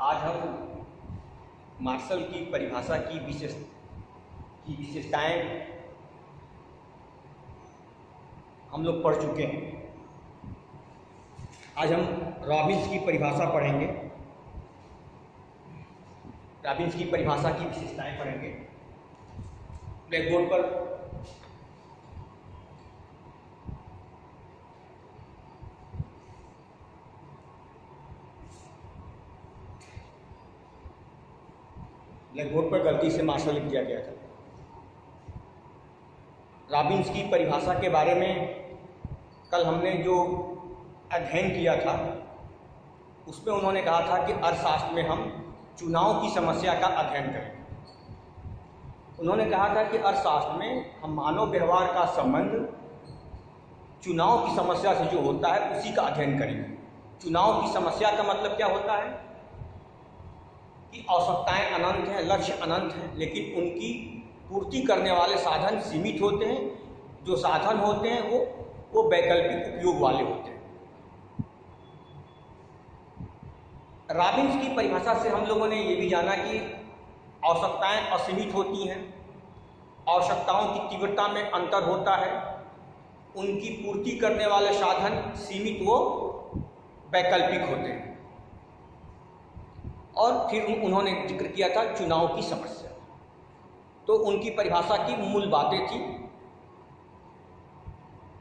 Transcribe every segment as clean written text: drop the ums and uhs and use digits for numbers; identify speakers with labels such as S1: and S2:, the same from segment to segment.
S1: आज हम मार्शल की परिभाषा की विशेषताएं हम लोग पढ़ चुके हैं। आज हम रॉबिन्स की परिभाषा पढ़ेंगे, रॉबिन्स की परिभाषा की विशेषताएं पढ़ेंगे। ब्लैक बोर्ड पर गलती से मार्शल लिख दिया गया था। रॉबिन्स की परिभाषा के बारे में कल हमने जो अध्ययन किया था उसमें उन्होंने कहा था कि अर्थशास्त्र में हम चुनाव की समस्या का अध्ययन करेंगे। उन्होंने कहा था कि अर्थशास्त्र में हम मानव व्यवहार का संबंध चुनाव की समस्या से जो होता है उसी का अध्ययन करेंगे। चुनाव की समस्या का मतलब क्या होता है कि आवश्यकताएं अनंत हैं, लक्ष्य अनंत हैं, लेकिन उनकी पूर्ति करने वाले साधन सीमित होते हैं। जो साधन होते हैं वो वैकल्पिक उपयोग वाले होते हैं। रॉबिन्स की परिभाषा से हम लोगों ने ये भी जाना कि आवश्यकताएं असीमित होती हैं, आवश्यकताओं की तीव्रता में अंतर होता है, उनकी पूर्ति करने वाले साधन सीमित व वैकल्पिक होते हैं। और फिर उन्होंने जिक्र किया था चुनाव की समस्या। तो उनकी परिभाषा की मूल बातें थी।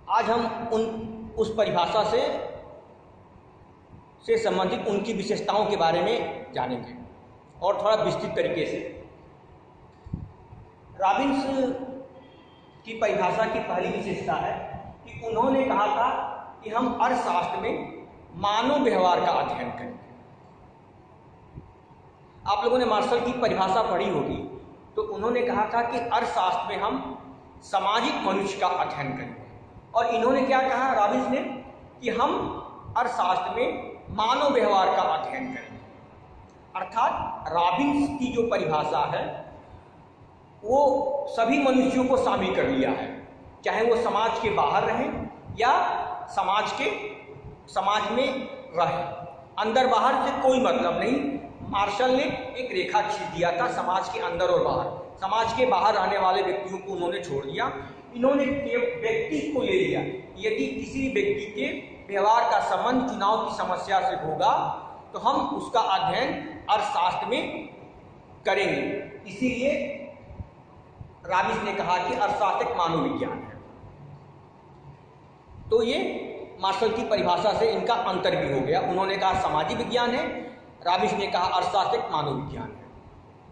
S1: आज हम उस परिभाषा से संबंधित उनकी विशेषताओं के बारे में जानेंगे और थोड़ा विस्तृत तरीके से। रॉबिन्स की परिभाषा की पहली विशेषता है कि उन्होंने कहा था कि हम अर्थशास्त्र में मानव व्यवहार का अध्ययन करेंगे। आप लोगों ने मार्शल की परिभाषा पढ़ी होगी, तो उन्होंने कहा था कि अर्थशास्त्र में हम सामाजिक मनुष्य का अध्ययन करेंगे। और इन्होंने क्या कहा रॉबिन्स ने कि हम अर्थशास्त्र में मानव व्यवहार का अध्ययन करेंगे। अर्थात रॉबिन्स की जो परिभाषा है वो सभी मनुष्यों को शामिल कर लिया है, चाहे वो समाज के बाहर रहें या समाज में रहें। अंदर बाहर से कोई मतलब नहीं। मार्शल ने एक रेखा खींच दिया था समाज के अंदर और बाहर। समाज के बाहर रहने वाले व्यक्तियों को उन्होंने छोड़ दिया। इन्होंने व्यक्ति को ले लिया। यदि किसी व्यक्ति के व्यवहार का संबंध चुनाव की समस्या से होगा तो हम उसका अध्ययन अर्थशास्त्र में करेंगे। इसीलिए रॉबिन्स ने कहा कि अर्थशास्त्र एक मानव विज्ञान है। तो ये मार्शल की परिभाषा से इनका अंतर भी हो गया। उन्होंने कहा सामाजिक विज्ञान है, रॉबिन्स ने कहा अर्थशास्त्र एक मानव विज्ञान है।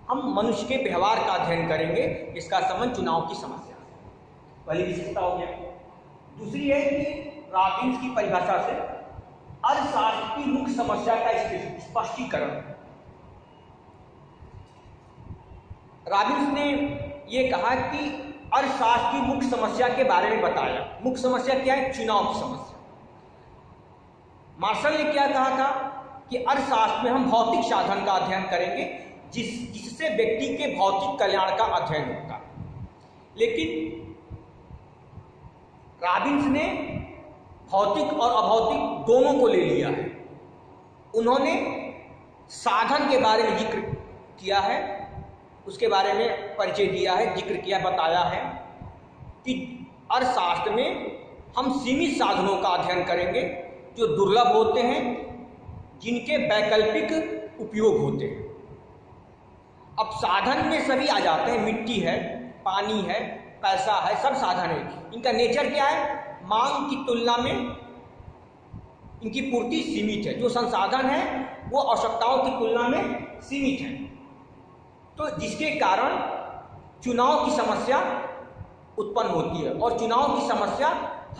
S1: हम मनुष्य के व्यवहार का अध्ययन करेंगे, इसका संबंध चुनाव की समस्या से। पहली विशेषता हो गया। दूसरी है कि रॉबिन्स की परिभाषा से अर्थशास्त्र की मुख्य समस्या का स्पष्टीकरण। रॉबिन्स ने यह कहा कि अर्थशास्त्र की मुख्य समस्या के बारे में बताया। मुख्य समस्या क्या है? चुनाव की समस्या। मार्शल ने क्या कहा था कि अर्थशास्त्र में हम भौतिक साधन का अध्ययन करेंगे जिससे व्यक्ति के भौतिक कल्याण का अध्ययन होता है। लेकिन रॉबिन्स ने भौतिक और अभौतिक दोनों को ले लिया है। उन्होंने साधन के बारे में जिक्र किया है, उसके बारे में परिचय दिया है, जिक्र किया, बताया है कि अर्थशास्त्र में हम सीमित साधनों का अध्ययन करेंगे जो दुर्लभ होते हैं, जिनके वैकल्पिक उपयोग होते हैं। अब साधन में सभी आ जाते हैं। मिट्टी है, पानी है, पैसा है, सब साधन है। इनका नेचर क्या है? मांग की तुलना में इनकी पूर्ति सीमित है। जो संसाधन है वो आवश्यकताओं की तुलना में सीमित है। तो जिसके कारण चुनाव की समस्या उत्पन्न होती है और चुनाव की समस्या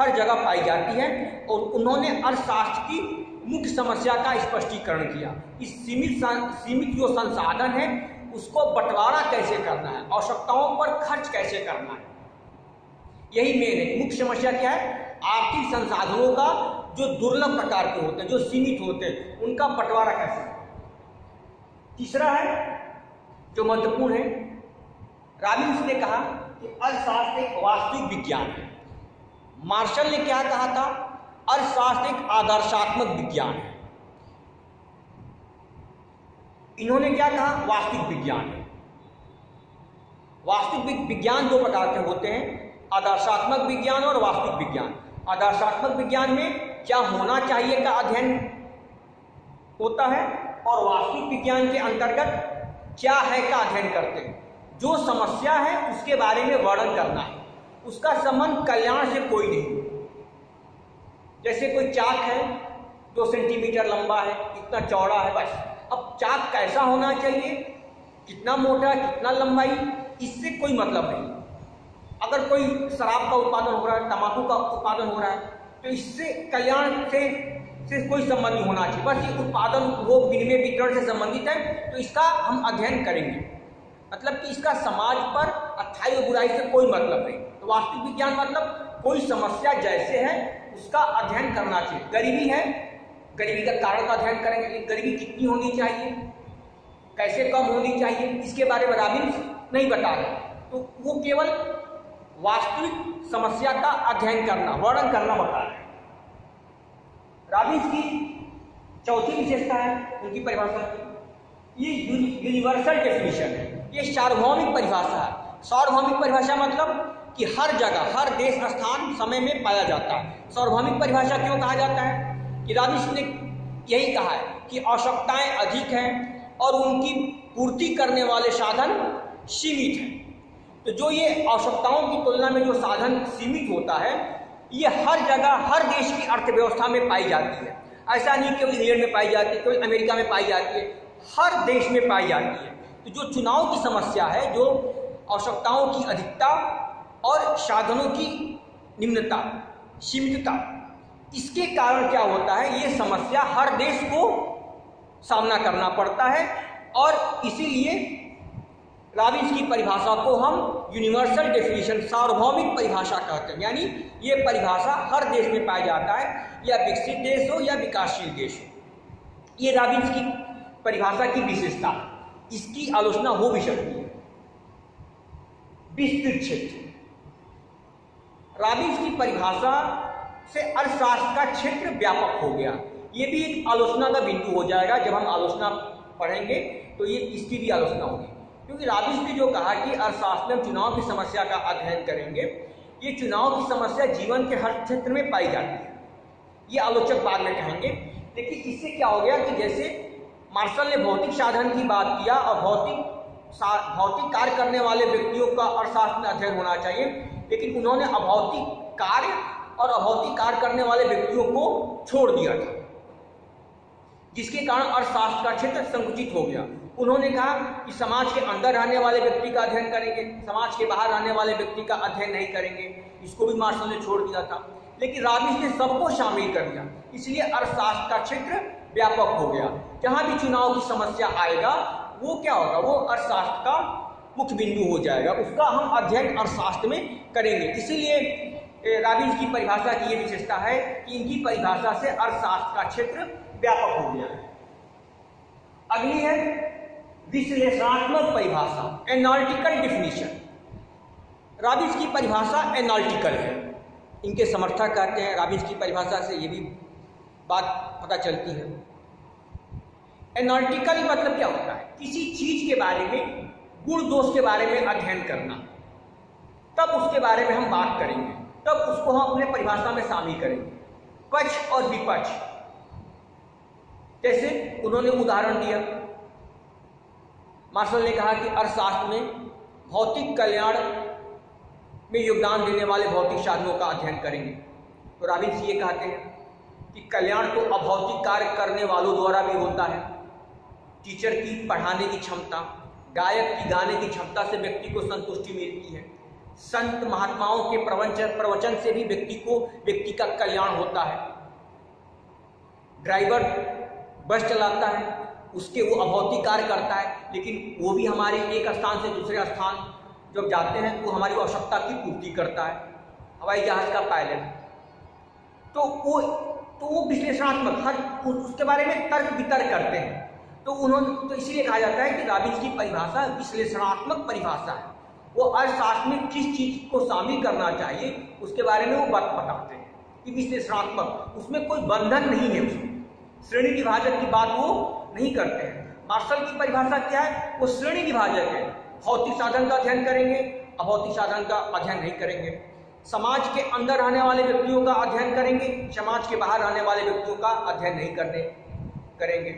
S1: हर जगह पाई जाती है। और उन्होंने अर्थशास्त्र की मुख्य समस्या का स्पष्टीकरण किया। इस सीमित जो संसाधन है उसको बंटवारा कैसे करना है, आवश्यकताओं पर खर्च कैसे करना है, यही मेन है। मुख्य समस्या क्या है? आर्थिक संसाधनों का जो दुर्लभ प्रकार के होते हैं, जो सीमित होते हैं, उनका बंटवारा कैसे। तीसरा है जो महत्वपूर्ण है, रॉबिन्स ने कहा कि अर्थशास्त्र एक वास्तविक विज्ञान है। मार्शल ने क्या कहा था? अर्थशास्त्र एक आदर्शात्मक विज्ञान है। इन्होंने क्या कहा, वास्तविक विज्ञान है। वास्तविक विज्ञान दो प्रकार के होते हैं, आदर्शात्मक विज्ञान और वास्तविक विज्ञान। आदर्शात्मक विज्ञान में क्या होना चाहिए का अध्ययन होता है और वास्तविक विज्ञान के अंतर्गत क्या है का अध्ययन करते हैं। जो समस्या है उसके बारे में वर्णन करना है, उसका संबंध कल्याण से कोई नहीं। जैसे कोई चाक है 2 सेंटीमीटर लंबा है, इतना चौड़ा है, बस। अब चाक कैसा होना चाहिए, कितना मोटा, कितना लंबाई, इससे कोई मतलब नहीं। अगर कोई शराब का उत्पादन हो रहा है, तंबाकू का उत्पादन हो रहा है, तो इससे कल्याण से कोई संबंध नहीं होना चाहिए। बस ये उत्पादन वो विनिमय वितरण से संबंधित है, तो इसका हम अध्ययन करेंगे। मतलब कि इसका समाज पर अच्छाई और बुराई से कोई मतलब नहीं। तो वास्तविक विज्ञान मतलब कोई समस्या जैसे है उसका अध्ययन करना चाहिए। गरीबी है, गरीबी का कारण का अध्ययन करेंगे, गरीबी कितनी होनी चाहिए, कैसे कम होनी चाहिए, इसके बारे में रॉबिन्स नहीं बता रहे। तो वो केवल वास्तविक समस्या का अध्ययन करना, वर्णन करना बता रहे हैं। रॉबिन्स की चौथी विशेषता है उनकी परिभाषा की, ये यूनिवर्सल डेफिनेशन है, ये सार्वभौमिक परिभाषा है। सार्वभौमिक परिभाषा मतलब कि हर जगह, हर देश, स्थान, समय में पाया जाता है। सार्वभौमिक परिभाषा क्यों कहा जाता है कि रॉबिन्स ने यही कहा है कि आवश्यकताएं अधिक हैं और उनकी पूर्ति करने वाले साधन सीमित हैं। तो जो ये आवश्यकताओं की तुलना में जो साधन सीमित होता है, ये हर जगह, हर देश की अर्थव्यवस्था में पाई जाती है। ऐसा नहीं केवल इंग्लैंड में पाई जाती है, केवल अमेरिका में पाई जाती है, हर देश में पाई जाती है। तो जो चुनाव की समस्या है, जो आवश्यकताओं की अधिकता और साधनों की निम्नता, सीमितता, इसके कारण क्या होता है, ये समस्या हर देश को सामना करना पड़ता है। और इसीलिए रॉबिन्स की परिभाषा को हम यूनिवर्सल डेफिनेशन, सार्वभौमिक परिभाषा कहते हैं। यानी ये परिभाषा हर देश में पाया जाता है, या विकसित देश हो या विकासशील देश हो। ये रॉबिन्स की परिभाषा की विशेषता, इसकी आलोचना हो भी सकती है। विस्तृत क्षेत्र, रॉबिन्स की परिभाषा से अर्थशास्त्र का क्षेत्र व्यापक हो गया। ये भी एक आलोचना का बिंदु हो जाएगा। जब हम आलोचना पढ़ेंगे तो ये इसकी भी आलोचना होगी, क्योंकि रॉबिन्स ने जो कहा कि अर्थशास्त्र में चुनाव की समस्या का अध्ययन करेंगे, ये चुनाव की समस्या जीवन के हर क्षेत्र में पाई जाती है, ये आलोचक बाद में कहेंगे। लेकिन इससे क्या हो गया कि जैसे मार्शल ने भौतिक साधन की बात किया और भौतिक कार्य करने वाले व्यक्तियों का अर्थशास्त्र में अध्ययन होना चाहिए, लेकिन उन्होंने अभौतिक कार्य और अभौतिक कार्य करने वाले व्यक्तियों को छोड़ दिया था, जिसके कारण अर्थशास्त्र का क्षेत्र संकुचित हो गया। उन्होंने कहा कि समाज के अंदर रहने वाले व्यक्ति का अध्ययन करेंगे, समाज के बाहर रहने वाले व्यक्ति का अध्ययन नहीं करेंगे। इसको भी मार्शल ने छोड़ दिया था, लेकिन रॉबिन्स ने सबको शामिल कर दिया। इसलिए अर्थशास्त्र का क्षेत्र व्यापक हो गया। जहां भी चुनाव की समस्या आएगा, वो क्या होगा, वो अर्थशास्त्र का मुख्य बिंदु हो जाएगा, उसका हम अध्ययन अर्थशास्त्र में करेंगे। इसीलिए रॉबिन्स की परिभाषा की ये विशेषता है कि इनकी परिभाषा से अर्थशास्त्र का क्षेत्र व्यापक हो गया। अगली है विश्लेषणात्मक परिभाषा, एनालिटिकल डेफिनेशन। रॉबिन्स की परिभाषा एनालिटिकल है, इनके समर्थक कहते हैं। रॉबिन्स की परिभाषा से ये भी बात पता चलती है। एनालिटिकल मतलब क्या होता है, किसी चीज के बारे में, गुण दोष के बारे में अध्ययन करना, तब उसके बारे में हम बात करेंगे, तब उसको हम अपने परिभाषा में शामिल करेंगे। पक्ष और विपक्ष, जैसे उन्होंने उदाहरण दिया, मार्शल ने कहा कि अर्थशास्त्र में भौतिक कल्याण में योगदान देने वाले भौतिक साधनों का अध्ययन करेंगे। तो रॉबिन्स ये कहते हैं कि कल्याण तो अभौतिक कार्य करने वालों द्वारा भी होता है। टीचर की पढ़ाने की क्षमता, गायक की गाने की क्षमता से व्यक्ति को संतुष्टि मिलती है। संत महात्माओं के प्रवचन से भी व्यक्ति का कल्याण होता है। ड्राइवर बस चलाता है, उसके वो अभौतिक कार्य करता है, लेकिन वो भी हमारे एक स्थान से दूसरे स्थान जब जाते हैं तो हमारी आवश्यकता की पूर्ति करता है। हवाई जहाज का पायलट, तो वो विश्लेषणात्मक, हर उसके बारे में तर्क वितर्क करते हैं। तो इसीलिए कहा जाता है कि रॉबिन्स की परिभाषा विश्लेषणात्मक परिभाषा है। वो अर्थशास्त्र में किस चीज को शामिल करना चाहिए उसके बारे में वो बताते हैं कि विश्लेषणात्मक, उसमें कोई बंधन नहीं है, उसमें श्रेणी विभाजन की बात वो नहीं करते हैं। मार्शल की परिभाषा क्या है? वो श्रेणी विभाजक है। भौतिक साधन का अध्ययन करेंगे, अभौतिक साधन का अध्ययन नहीं करेंगे। समाज के अंदर रहने वाले व्यक्तियों का अध्ययन करेंगे, समाज के बाहर रहने वाले व्यक्तियों का अध्ययन नहीं करेंगे।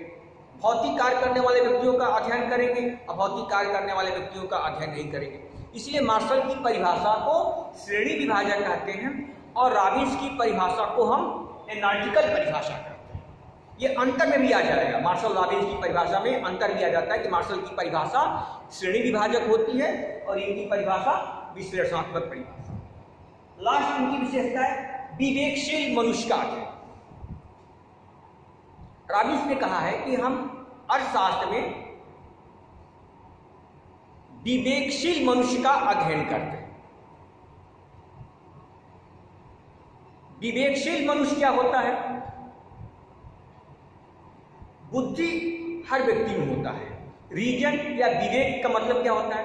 S1: भौतिक कार्य करने वाले व्यक्तियों का अध्ययन करेंगे, अभौतिक कार्य करने वाले व्यक्तियों का अध्ययन नहीं करेंगे। इसलिए मार्शल की परिभाषा को श्रेणी विभाजक कहते हैं और रॉबिन्स की परिभाषा को हम एनालिटिकल परिभाषा कहते हैं। ये अंतर में भी आ जाएगा। मार्शल रॉबिन्स की परिभाषा में अंतर भी आ जाता है कि मार्शल की परिभाषा श्रेणी विभाजक होती है और इनकी परिभाषा विश्लेषणात्मक परिभाषा। लास्ट इनकी विशेषता है विवेकशील मनुष्य का अध्ययन। रॉबिन्स ने कहा है कि हम अर्थशास्त्र में विवेकशील मनुष्य का अध्ययन करते हैं। विवेकशील मनुष्य क्या होता है? बुद्धि हर व्यक्ति में होता है। रीजन या विवेक का मतलब क्या होता है?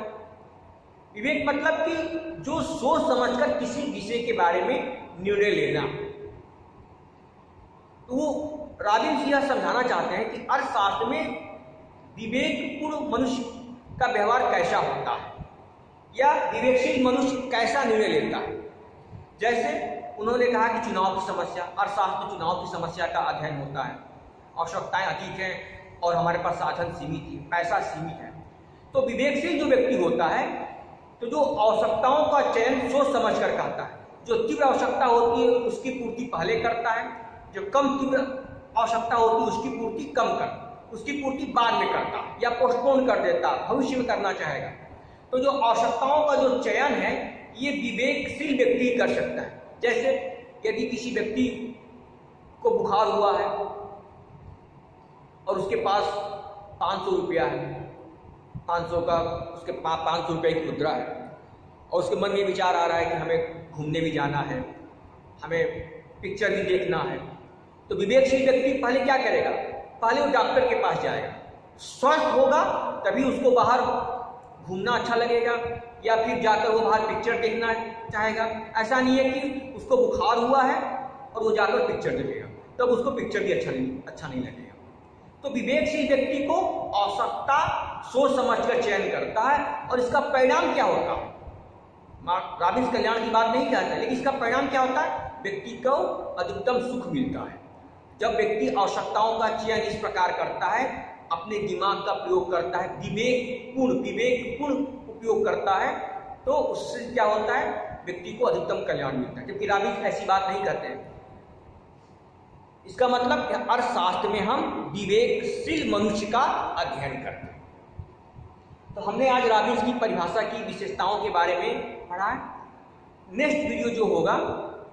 S1: विवेक मतलब कि जो सोच समझकर किसी विषय के बारे में निर्णय लेना। तो रॉबिन्स यह समझाना चाहते हैं कि अर्थशास्त्र में विवेकपूर्ण मनुष्य का व्यवहार कैसा होता है या विवेकशील मनुष्य कैसा निर्णय लेता है। जैसे उन्होंने कहा कि चुनाव की समस्या, अर्थशास्त्र में चुनाव की समस्या का अध्ययन होता है। आवश्यकताएं अधिक हैं और हमारे पास साधन सीमित है, पैसा सीमित है। तो विवेकशील जो व्यक्ति होता है तो जो आवश्यकताओं का चयन सोच समझकर करता है। जो तीव्र आवश्यकता होती है उसकी पूर्ति पहले करता है, जो कम तीव्र आवश्यकता होती है उसकी पूर्ति उसकी पूर्ति बाद में करता है या पोस्टपोन कर देता, भविष्य में करना चाहेगा। तो जो आवश्यकताओं का जो चयन है ये विवेकशील व्यक्ति कर सकता है। जैसे यदि किसी व्यक्ति को बुखार हुआ है और उसके पास 500 रुपया है, 500 का उसके पास 500 रुपये की मुद्रा है और उसके मन में विचार आ रहा है कि हमें घूमने भी जाना है, हमें पिक्चर भी देखना है। तो विवेकशील व्यक्ति पहले क्या करेगा? पहले वो डॉक्टर के पास जाएगा। स्वस्थ होगा तभी उसको बाहर घूमना अच्छा लगेगा या फिर जाकर वो बाहर पिक्चर देखना चाहेगा। ऐसा नहीं है कि उसको बुखार हुआ है और वो जाकर पिक्चर देखेगा, तब उसको पिक्चर भी अच्छा नहीं लगेगा। तो विवेकशील व्यक्ति को आवश्यकता सोच समझकर चयन करता है और इसका परिणाम क्या होता है? रॉबिन्स कल्याण की बात नहीं कहता, लेकिन इसका परिणाम क्या होता है? व्यक्ति को अधिकतम सुख मिलता है। जब व्यक्ति आवश्यकताओं का चयन इस प्रकार करता है, अपने दिमाग का प्रयोग करता है, विवेकपूर्ण उपयोग करता है, तो उससे क्या होता है? व्यक्ति को अधिकतम कल्याण मिलता है। जबकि रॉबिन्स ऐसी बात नहीं कहते हैं। इसका मतलब अर्थशास्त्र में हम विवेकशील मनुष्य का अध्ययन करते हैं। तो हमने आज रॉबिन्स की परिभाषा की विशेषताओं के बारे में पढ़ा है। नेक्स्ट वीडियो जो होगा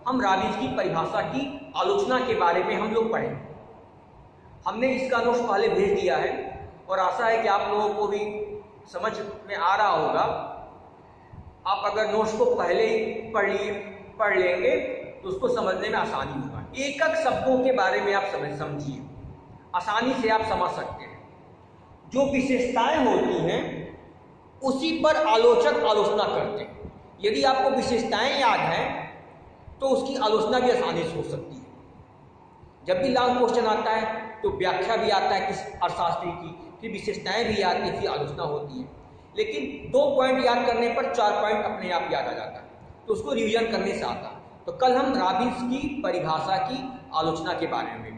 S1: हम रॉबिन्स की परिभाषा की आलोचना के बारे में हम लोग पढ़ेंगे। हमने इसका नोट्स पहले भेज दिया है और आशा है कि आप लोगों को भी समझ में आ रहा होगा। आप अगर नोट्स को पहले ही पढ़ लेंगे तो उसको समझने में आसानी होगा। एक शब्दों के बारे में आप समझिए, आसानी से आप समझ सकते हैं। जो विशेषताएं होती हैं उसी पर आलोचक आलोचना करते हैं। यदि आपको विशेषताएं याद हैं तो उसकी आलोचना भी आसानी से हो सकती है। जब भी लॉन्ग क्वेश्चन आता है तो व्याख्या भी आता है किस अर्थशास्त्री की, फिर विशेषताएं भी आती हैं, फिर आलोचना होती है। लेकिन 2 पॉइंट याद करने पर 4 पॉइंट अपने आप याद आ जाता है, तो उसको रिवीजन करने से आता है। तो कल हम रॉबिन्स की परिभाषा की आलोचना के बारे में